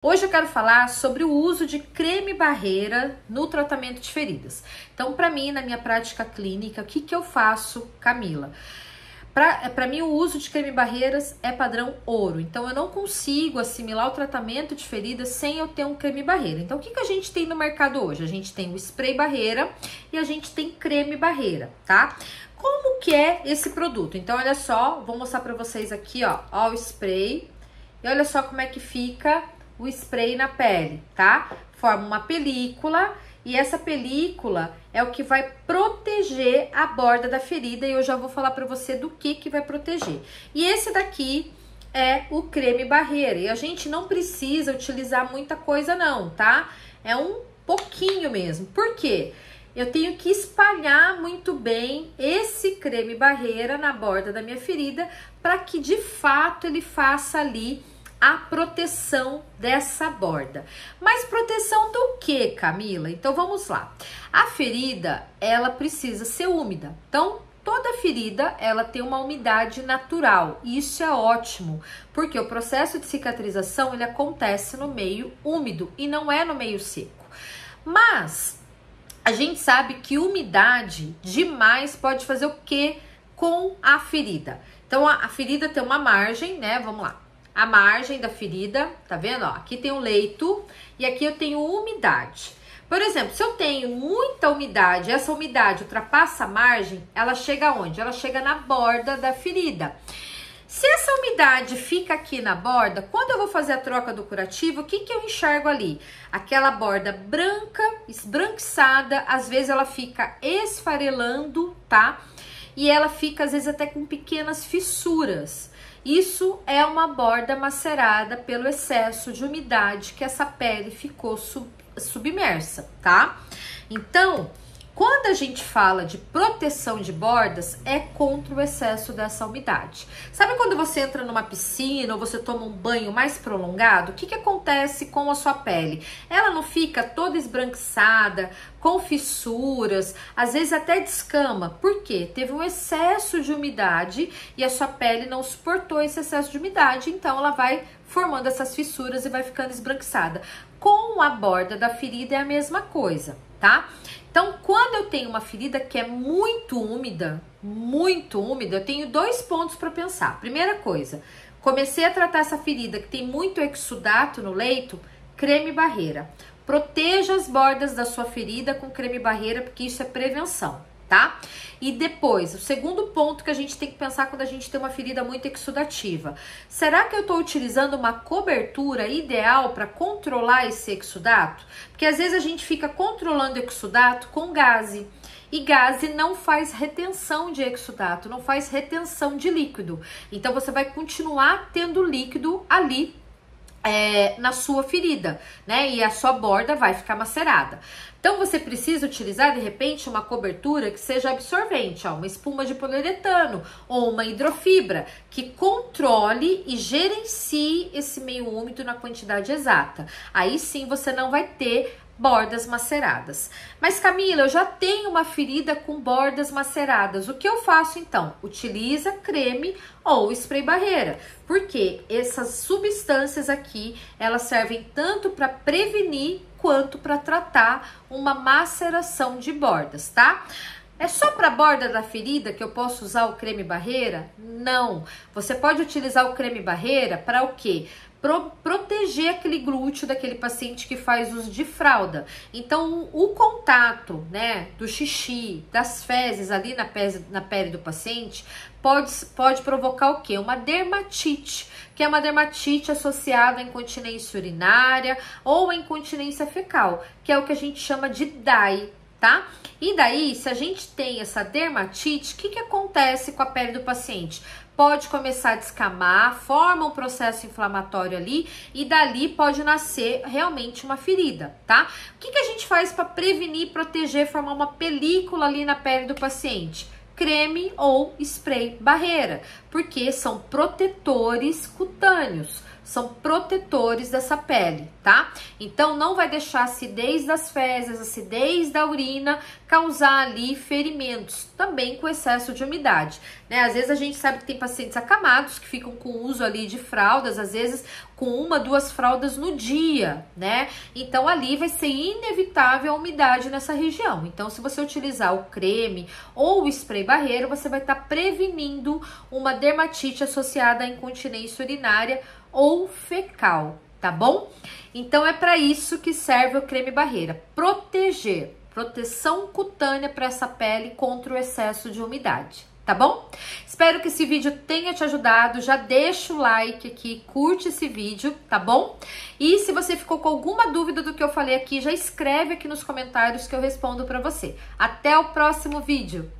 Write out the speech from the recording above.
Hoje eu quero falar sobre o uso de creme barreira no tratamento de feridas. Então, para mim, na minha prática clínica, o que eu faço, Camila? Para mim, o uso de creme barreiras é padrão ouro. Então, eu não consigo assimilar o tratamento de feridas sem eu ter um creme barreira. Então, o que a gente tem no mercado hoje? A gente tem o spray barreira e a gente tem creme barreira, tá? Como que é esse produto? Então, olha só, vou mostrar para vocês aqui, ó o spray. E olha só como é que fica o spray na pele, tá? Forma uma película e essa película é o que vai proteger a borda da ferida e eu já vou falar pra você do que vai proteger. E esse daqui é o creme barreira e a gente não precisa utilizar muita coisa não, tá? É um pouquinho mesmo. Por quê? Eu tenho que espalhar muito bem esse creme barreira na borda da minha ferida para que de fato ele faça ali a proteção dessa borda. Mas proteção do que, Camila? Então vamos lá. A ferida, ela precisa ser úmida. Então, toda ferida, ela tem uma umidade natural. E isso é ótimo, porque o processo de cicatrização, ele acontece no meio úmido e não é no meio seco. Mas a gente sabe que umidade demais pode fazer o que com a ferida? Então, a ferida tem uma margem, né? Vamos lá. A margem da ferida, tá vendo? Ó, aqui tem o leito e aqui eu tenho umidade. Por exemplo, se eu tenho muita umidade, essa umidade ultrapassa a margem, ela chega aonde? Ela chega na borda da ferida. Se essa umidade fica aqui na borda, quando eu vou fazer a troca do curativo, o que eu enxergo ali? Aquela borda branca, esbranquiçada, às vezes ela fica esfarelando, tá? E ela fica, às vezes, até com pequenas fissuras. Isso é uma borda macerada pelo excesso de umidade que essa pele ficou submersa, tá? Então, quando a gente fala de proteção de bordas, é contra o excesso dessa umidade. Sabe quando você entra numa piscina ou você toma um banho mais prolongado? O que acontece com a sua pele? Ela não fica toda esbranquiçada, com fissuras, às vezes até descama. Por quê? Teve um excesso de umidade e a sua pele não suportou esse excesso de umidade, então ela vai formando essas fissuras e vai ficando esbranquiçada. Com a borda da ferida é a mesma coisa, tá? Então, quando eu tenho uma ferida que é muito úmida, eu tenho dois pontos para pensar. Primeira coisa, comecei a tratar essa ferida que tem muito exudato no leito, creme barreira. Proteja as bordas da sua ferida com creme barreira, porque isso é prevenção, tá? E depois, o segundo ponto que a gente tem que pensar quando a gente tem uma ferida muito exudativa. Será que eu estou utilizando uma cobertura ideal para controlar esse exudato? Porque às vezes a gente fica controlando o exudato com gaze. E gaze não faz retenção de exudato, não faz retenção de líquido. Então você vai continuar tendo líquido ali na sua ferida, né? E a sua borda vai ficar macerada. Então você precisa utilizar de repente uma cobertura que seja absorvente, ó, uma espuma de poliuretano ou uma hidrofibra que controle e gerencie esse meio úmido na quantidade exata. Aí sim você não vai ter bordas maceradas. Mas Camila, eu já tenho uma ferida com bordas maceradas. O que eu faço então? Utiliza creme ou spray barreira. Porque essas substâncias aqui, elas servem tanto para prevenir quanto para tratar uma maceração de bordas, tá? É só para a borda da ferida que eu posso usar o creme barreira? Não. Você pode utilizar o creme barreira para o quê? Proteger aquele glúteo daquele paciente que faz uso de fralda. Então, o contato, né, do xixi, das fezes ali na pele do paciente pode provocar o quê? Uma dermatite, que é uma dermatite associada à incontinência urinária ou à incontinência fecal, que é o que a gente chama de DAI, tá? E daí, se a gente tem essa dermatite, o que acontece com a pele do paciente? Pode começar a descamar, forma um processo inflamatório ali e dali pode nascer realmente uma ferida, tá? O que a gente faz para prevenir, proteger, formar uma película ali na pele do paciente? Creme ou spray barreira, porque são protetores cutâneos, são protetores dessa pele, tá? Então, não vai deixar a acidez das fezes, a acidez da urina causar ali ferimentos, também com excesso de umidade, né? Às vezes a gente sabe que tem pacientes acamados que ficam com o uso ali de fraldas, às vezes com 1, 2 fraldas no dia, né? Então ali vai ser inevitável a umidade nessa região. Então se você utilizar o creme ou o spray barreiro, você vai estar prevenindo uma dermatite associada à incontinência urinária ou fecal, tá bom? Então é para isso que serve o creme barreira, proteção cutânea para essa pele contra o excesso de umidade, tá bom? Espero que esse vídeo tenha te ajudado, já deixa o like aqui, curte esse vídeo, tá bom? E se você ficou com alguma dúvida do que eu falei aqui, já escreve aqui nos comentários que eu respondo para você. Até o próximo vídeo!